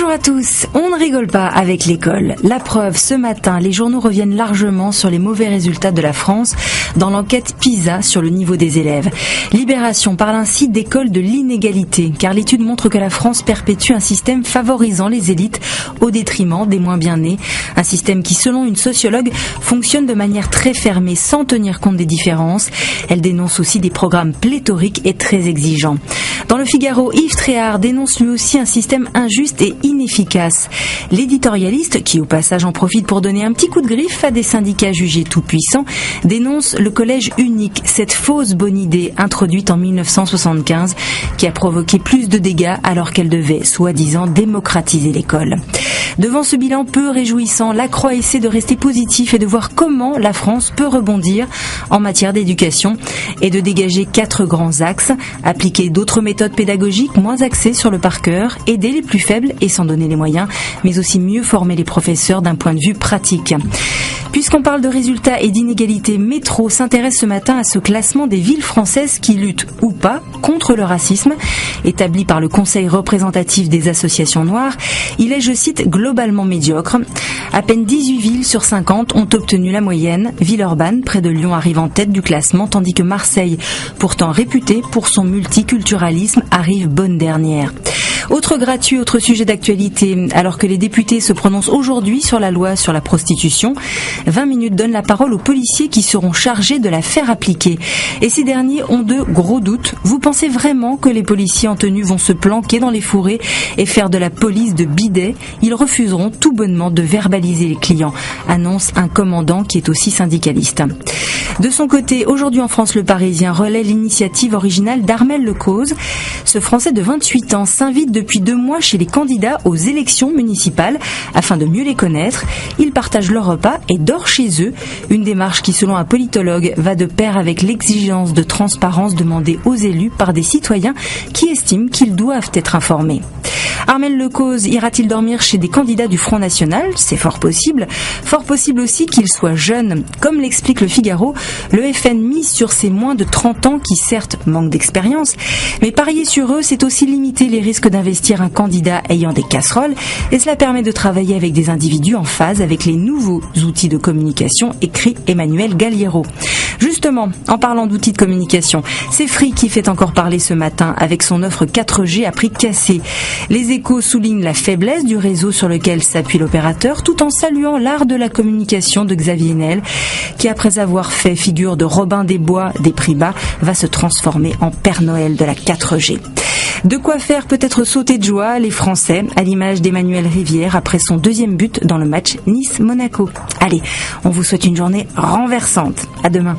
Bonjour à tous, on ne rigole pas avec l'école. La preuve, ce matin, les journaux reviennent largement sur les mauvais résultats de la France dans l'enquête PISA sur le niveau des élèves. Libération parle ainsi d'école de l'inégalité, car l'étude montre que la France perpétue un système favorisant les élites au détriment des moins bien nés. Un système qui, selon une sociologue, fonctionne de manière très fermée, sans tenir compte des différences. Elle dénonce aussi des programmes pléthoriques et très exigeants. Dans le Figaro, Yves Tréhard dénonce lui aussi un système injuste et inefficace. L'éditorialiste, qui au passage en profite pour donner un petit coup de griffe à des syndicats jugés tout-puissants, dénonce le collège unique, cette fausse bonne idée introduite en 1975 qui a provoqué plus de dégâts alors qu'elle devait, soi-disant, démocratiser l'école. Devant ce bilan peu réjouissant, Lacroix essaie de rester positif et de voir comment la France peut rebondir en matière d'éducation et de dégager 4 grands axes, appliquer d'autres méthodes pédagogiques moins axées sur le par cœur, aider les plus faibles et s'en donner les moyens, mais aussi mieux former les professeurs d'un point de vue pratique. Puisqu'on parle de résultats et d'inégalités, Métro s'intéresse ce matin à ce classement des villes françaises qui luttent ou pas contre le racisme. Établi par le Conseil représentatif des associations noires, il est, je cite, globalement médiocre. À peine 18 villes sur 50 ont obtenu la moyenne. Villeurbanne, près de Lyon, arrive en tête du classement, tandis que Marseille, pourtant réputée pour son multiculturalisme, arrive bonne dernière. Autre gratuit, autre sujet d'actualité, alors que les députés se prononcent aujourd'hui sur la loi sur la prostitution, 20 minutes donnent la parole aux policiers qui seront chargés de la faire appliquer. Et ces derniers ont de gros doutes. Vous pensez vraiment que les policiers en tenue vont se planquer dans les fourrés et faire de la police de bidet? Ils refuseront tout bonnement de verbaliser les clients, annonce un commandant qui est aussi syndicaliste. De son côté, aujourd'hui en France, Le Parisien relaie l'initiative originale d'Armel Lecause. Ce Français de 28 ans s'invite depuis 2 mois chez les candidats aux élections municipales afin de mieux les connaître. Il partage leur repas et dort chez eux. Une démarche qui, selon un politologue, va de pair avec l'exigence de transparence demandée aux élus par des citoyens qui estiment qu'ils doivent être informés. Armel Lecause ira-t-il dormir chez des candidats du Front National? C'est fort possible. Fort possible aussi qu'il soit jeune. Comme l'explique le Figaro, le FN mise sur ces moins de 30 ans qui certes manquent d'expérience, mais parier sur eux, c'est aussi limiter les risques d'investir un candidat ayant des casseroles, et cela permet de travailler avec des individus en phase avec les nouveaux outils de communication, écrit Emmanuel Galliero. Justement, en parlant d'outils de communication, c'est Free qui fait encore parler ce matin avec son offre 4G à prix cassé. Les Échos soulignent la faiblesse du réseau sur lequel s'appuie l'opérateur tout en saluant l'art de la communication de Xavier Niel qui, après avoir fait figure de Robin des Bois des prix bas, va se transformer en Père Noël de la 4G. De quoi faire peut-être sauter de joie les Français, à l'image d'Emmanuel Rivière après son 2e but dans le match Nice-Monaco. Allez, on vous souhaite une journée renversante. À demain.